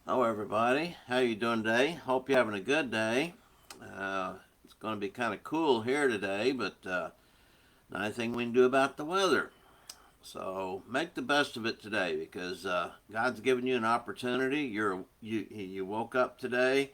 Hello, everybody. How you doing today? Hope you're having a good day. It's going to be kind of cool here today, but nothing we can do about the weather. So make the best of it today because God's given you an opportunity. You woke up today.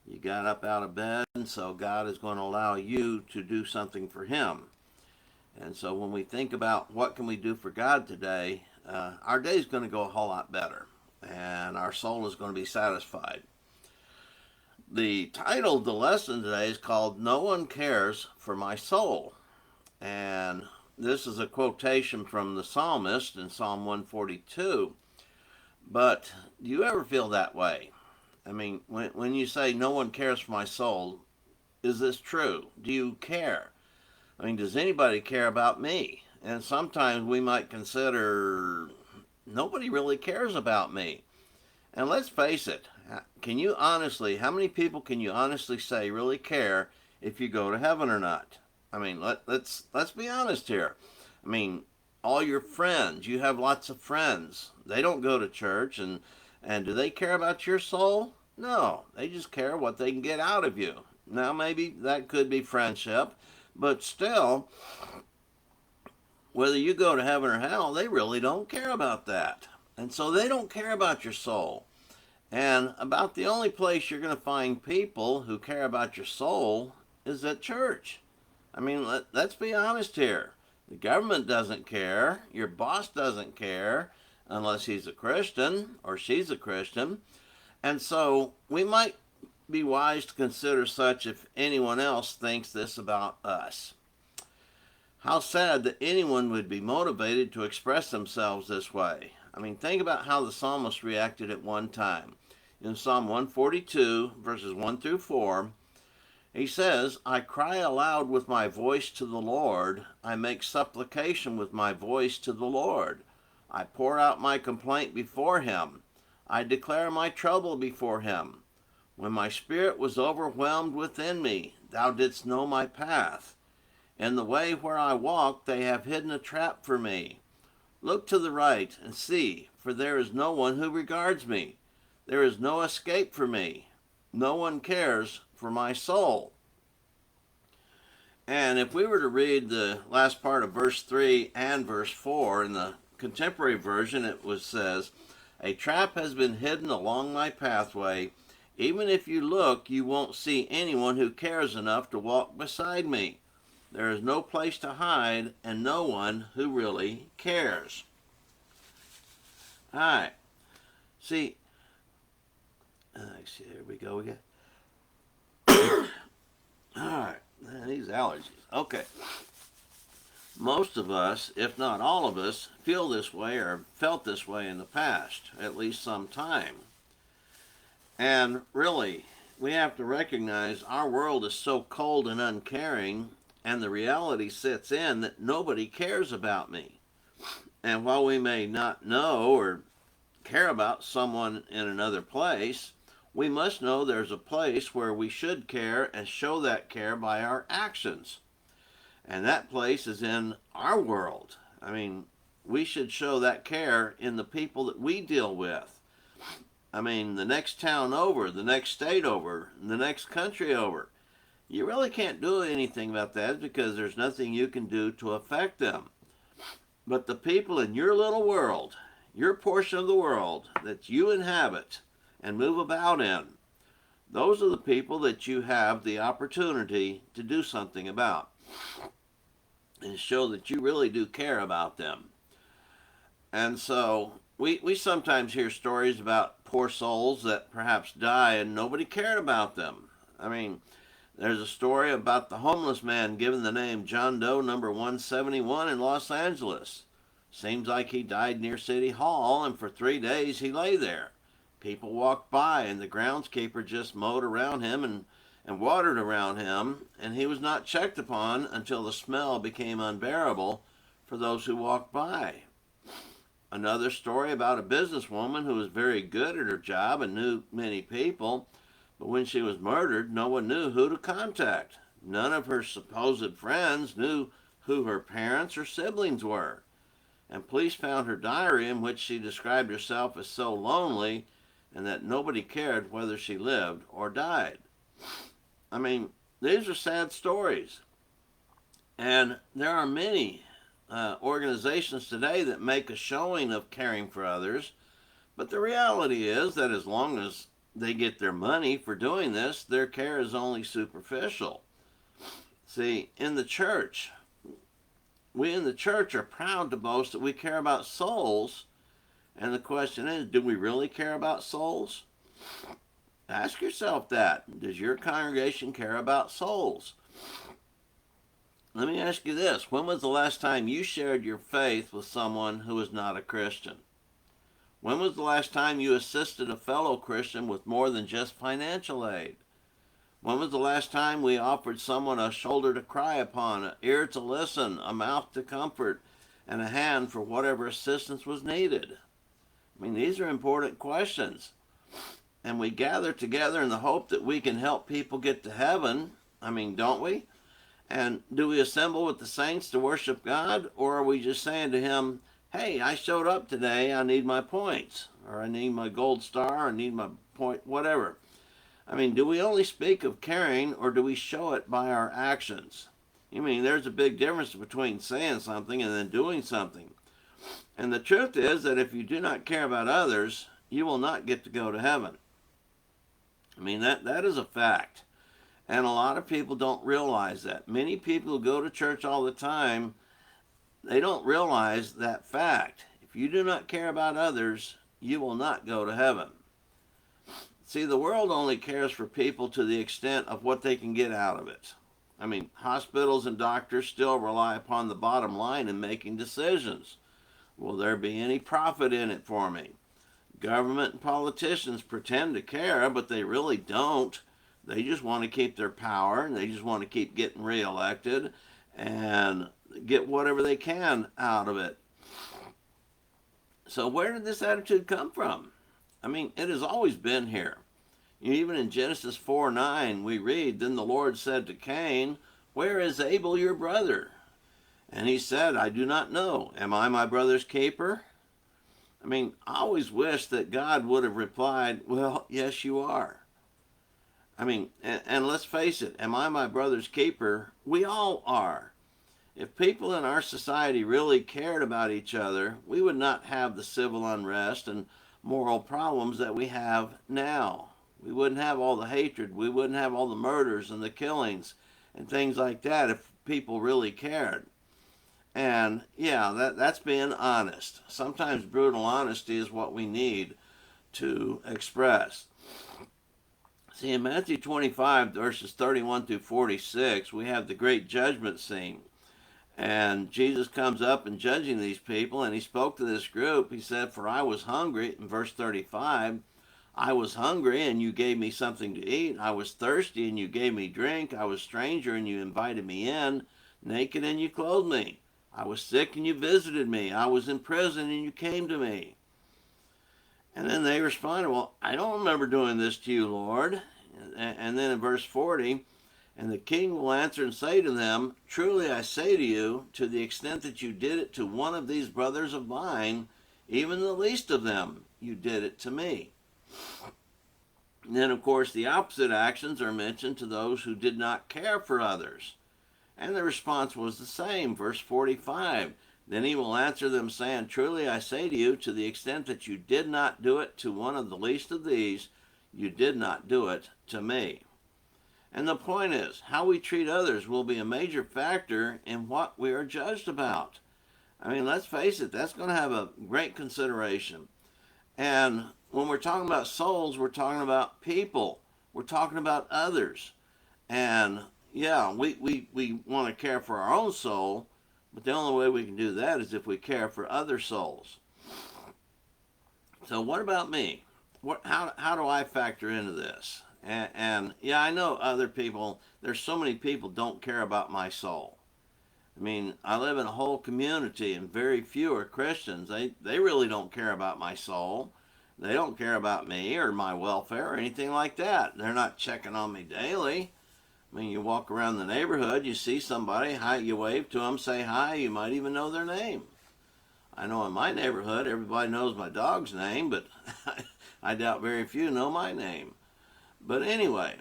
You got up out of bed, and so God is going to allow you to do something for Him. And so when we think about what can we do for God today, our day is going to go a whole lot better, and our soul is going to be satisfied. The title of the lesson today is called No One Cares for My Soul. And this is a quotation from the psalmist in Psalm 142. But do you ever feel that way? I mean, when you say no one cares for my soul, is this true? Do you care? I mean, does anybody care about me? And sometimes we might consider nobody really cares about me. And let's face it, how many people can you honestly say really care if you go to heaven or not? I mean, let's be honest here. I mean, all your friends, you have lots of friends. They don't go to church and do they care about your soul? No, they just care what they can get out of you. Now maybe that could be friendship, but still, whether you go to heaven or hell, they really don't care about that. And so they don't care about your soul. And about the only place you're going to find people who care about your soul is at church. I mean, let's be honest here. The government doesn't care. Your boss doesn't care unless he's a Christian or she's a Christian. And so we might be wise to consider such if anyone else thinks this about us. How sad that anyone would be motivated to express themselves this way. I mean, think about how the psalmist reacted at one time. In Psalm 142, verses 1 through 4, he says, I cry aloud with my voice to the Lord. I make supplication with my voice to the Lord. I pour out my complaint before him. I declare my trouble before him. When my spirit was overwhelmed within me, thou didst know my path. In the way where I walk, they have hidden a trap for me. Look to the right and see, for there is no one who regards me. There is no escape for me. No one cares for my soul. And if we were to read the last part of verse 3 and verse 4 in the contemporary version, says, a trap has been hidden along my pathway. Even if you look, you won't see anyone who cares enough to walk beside me. There is no place to hide and no one who really cares. All right. See, here we go again. All right. These allergies. Okay. Most of us, if not all of us, feel this way or felt this way in the past, at least some time. And really, we have to recognize our world is so cold and uncaring, and the reality sets in that nobody cares about me. And while we may not know or care about someone in another place, we must know there's a place where we should care and show that care by our actions. And that place is in our world. I mean, we should show that care in the people that we deal with. I mean, the next town over, the next state over, the next country over. You really can't do anything about that because there's nothing you can do to affect them. But the people in your little world, your portion of the world that you inhabit and move about in, those are the people that you have the opportunity to do something about and show that you really do care about them. And so we sometimes hear stories about poor souls that perhaps die and nobody cared about them. I mean, there's a story about the homeless man given the name John Doe number 171 in Los Angeles. Seems like he died near City Hall, and for 3 days he lay there. People walked by, and the groundskeeper just mowed around him and watered around him, and he was not checked upon until the smell became unbearable for those who walked by. Another story about a businesswoman who was very good at her job and knew many people, but when she was murdered, no one knew who to contact. None of her supposed friends knew who her parents or siblings were. And police found her diary in which she described herself as so lonely and that nobody cared whether she lived or died. I mean, these are sad stories. And there are many organizations today that make a showing of caring for others, but the reality is that as long as they get their money for doing this, their care is only superficial. See, in the church, we in the church are proud to boast that we care about souls, and the question is, do we really care about souls? Ask yourself that. Does your congregation care about souls? Let me ask you this. When was the last time you shared your faith with someone who is not a Christian? When was the last time you assisted a fellow Christian with more than just financial aid? When was the last time we offered someone a shoulder to cry upon, an ear to listen, a mouth to comfort, and a hand for whatever assistance was needed? I mean, these are important questions. And we gather together in the hope that we can help people get to heaven. I mean, don't we? And do we assemble with the saints to worship God? Or are we just saying to him, hey, I showed up today, I need my points, or I need my gold star, I need my point, whatever. I mean, do we only speak of caring, or do we show it by our actions? I mean, there's a big difference between saying something and then doing something. And the truth is that if you do not care about others, you will not get to go to heaven. I mean, that is a fact. And a lot of people don't realize that. Many people who go to church all the time, they don't realize that fact. If you do not care about others, you will not go to heaven. See, the world only cares for people to the extent of what they can get out of it. I mean, hospitals and doctors still rely upon the bottom line in making decisions. Will there be any profit in it for me? Government and politicians pretend to care, but they really don't. They just want to keep their power, and they just want to keep getting reelected and get whatever they can out of it. So where did this attitude come from? I mean, it has always been here. Even in Genesis 4:9, we read, then the Lord said to Cain, where is Abel your brother? And he said, I do not know. Am I my brother's keeper? I mean, I always wish that God would have replied, well, yes, you are. I mean, and let's face it, am I my brother's keeper? We all are. If people in our society really cared about each other, we would not have the civil unrest and moral problems that we have now. We wouldn't have all the hatred. We wouldn't have all the murders and the killings and things like that if people really cared. And yeah, that's being honest. Sometimes brutal honesty is what we need to express. See, in Matthew 25, verses 31 through 46, we have the great judgment scene. And Jesus comes up and judging these people, and he spoke to this group. He said, for I was hungry, in verse 35, I was hungry, and you gave me something to eat. I was thirsty, and you gave me drink. I was a stranger, and you invited me in. Naked, and you clothed me. I was sick, and you visited me. I was in prison, and you came to me. And then they responded, well, I don't remember doing this to you, Lord. And then in verse 40, and the king will answer and say to them, truly I say to you, to the extent that you did it to one of these brothers of mine, even the least of them, you did it to me. And then, of course, the opposite actions are mentioned to those who did not care for others. And the response was the same, verse 45. Then he will answer them, saying, truly I say to you, to the extent that you did not do it to one of the least of these, you did not do it to me. And the point is, how we treat others will be a major factor in what we are judged about. I mean, let's face it, that's going to have a great consideration. And when we're talking about souls, we're talking about people. We're talking about others. And yeah, we want to care for our own soul, but the only way we can do that is if we care for other souls. So what about me? How do I factor into this? And yeah, I know other people, there's so many people don't care about my soul. I mean, I live in a whole community and very few are Christians. They really don't care about my soul. They don't care about me or my welfare or anything like that. They're not checking on me daily. I mean, you walk around the neighborhood, you see somebody, hi, you wave to them, say hi, you might even know their name. I know in my neighborhood, everybody knows my dog's name, but I doubt very few know my name. But anyway,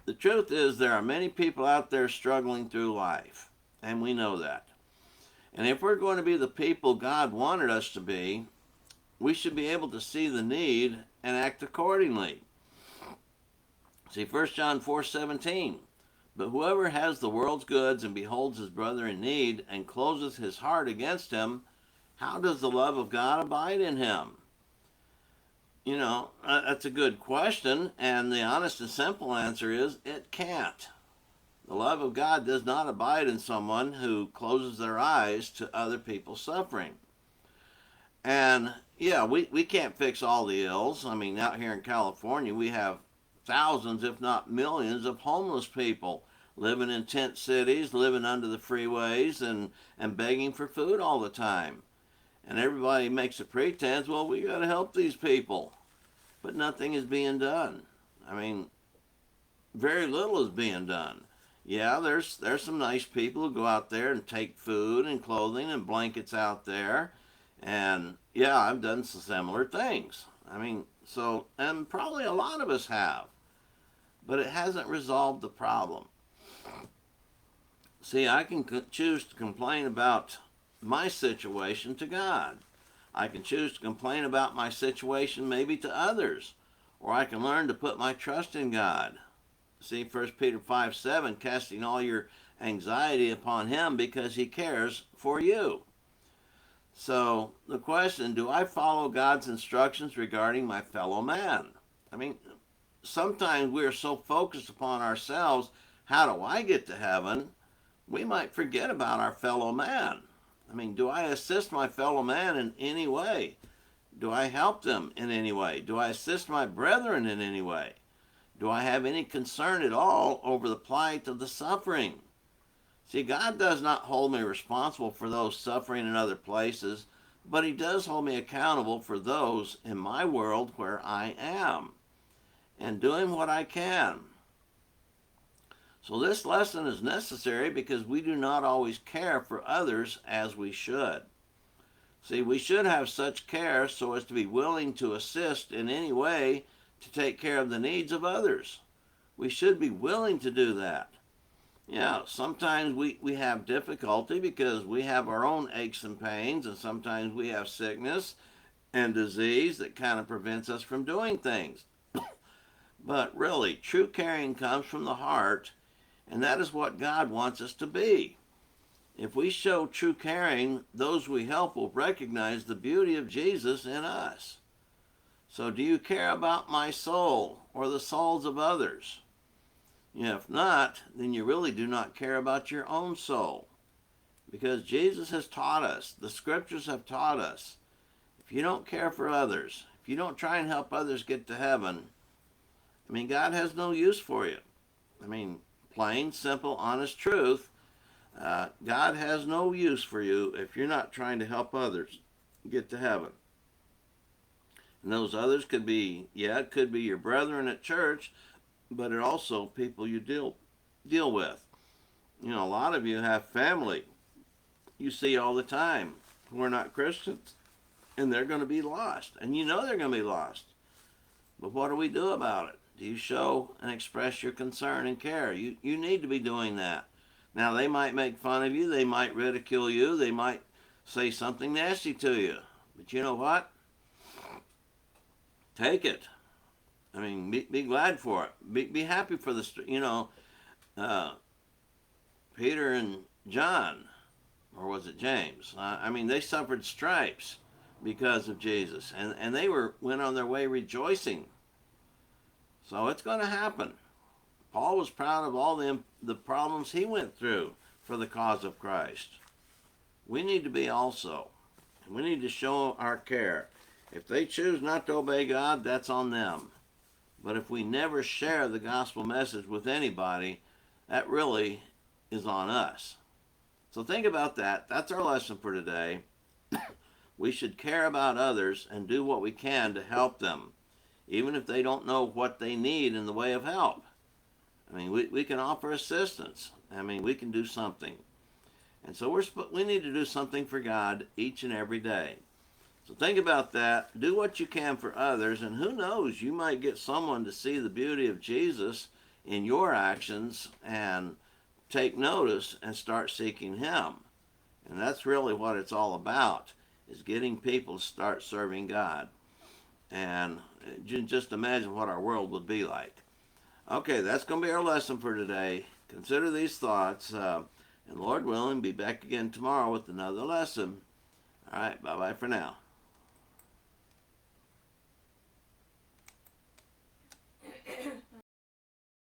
the truth is there are many people out there struggling through life, and we know that. And if we're going to be the people God wanted us to be, we should be able to see the need and act accordingly. See 1 John 4:17. But whoever has the world's goods and beholds his brother in need and closes his heart against him, how does the love of God abide in him? That's a good question, and the honest and simple answer is it can't. The love of God does not abide in someone who closes their eyes to other people's suffering. And yeah, we can't fix all the ills. I mean, out here in California, we have thousands, if not millions, of homeless people living in tent cities, living under the freeways, and begging for food all the time. And everybody makes a pretense, well, we got to help these people. But nothing is being done. I mean, very little is being done. Yeah, there's some nice people who go out there and take food and clothing and blankets out there. And yeah, I've done some similar things. I mean, and probably a lot of us have. But it hasn't resolved the problem. See, I can choose to complain about my situation to God. I can choose to complain about my situation maybe to others. Or I can learn to put my trust in God. See, 1 Peter 5:7, casting all your anxiety upon him because he cares for you. So the question, do I follow God's instructions regarding my fellow man? I mean, sometimes we're so focused upon ourselves, how do I get to heaven? We might forget about our fellow man. I mean, do I assist my fellow man in any way? Do I help them in any way? Do I assist my brethren in any way? Do I have any concern at all over the plight of the suffering? See, God does not hold me responsible for those suffering in other places, but he does hold me accountable for those in my world where I am, and doing what I can. So this lesson is necessary because we do not always care for others as we should. See, we should have such care so as to be willing to assist in any way to take care of the needs of others. We should be willing to do that. Yeah, sometimes we have difficulty because we have our own aches and pains, and sometimes we have sickness and disease that kind of prevents us from doing things. But really, true caring comes from the heart, and that is what God wants us to be. If we show true caring, those we help will recognize the beauty of Jesus in us. So do you care about my soul or the souls of others? If not, then you really do not care about your own soul. Because Jesus has taught us, the scriptures have taught us, if you don't care for others, if you don't try and help others get to heaven, I mean, God has no use for you. I mean, plain, simple, honest truth. God has no use for you if you're not trying to help others get to heaven. And those others could be, it could be your brethren at church, but it also people you deal with. A lot of you have family you see all the time who are not Christians, and they're going to be lost. And you know they're going to be lost. But what do we do about it? Do you show and express your concern and care? You need to be doing that. Now, they might make fun of you. They might ridicule you. They might say something nasty to you. But you know what? Take it. I mean, be glad for it. Be happy for the, Peter and John, or was it James? I mean, they suffered stripes because of Jesus, and they went on their way rejoicing. So it's going to happen. Paul was proud of all the problems he went through for the cause of Christ. We need to be also. And we need to show our care. If they choose not to obey God, that's on them. But if we never share the gospel message with anybody, that really is on us. So think about that. That's our lesson for today. We should care about others and do what we can to help them, even if they don't know what they need in the way of help. I mean, we can offer assistance. I mean, we can do something. And so we need to do something for God each and every day. So think about that. Do what you can for others, and who knows, you might get someone to see the beauty of Jesus in your actions and take notice and start seeking him. And that's really what it's all about, is getting people to start serving God. And just imagine what our world would be like. Okay, that's going to be our lesson for today. Consider these thoughts, and Lord willing, be back again tomorrow with another lesson. All right, bye-bye for now.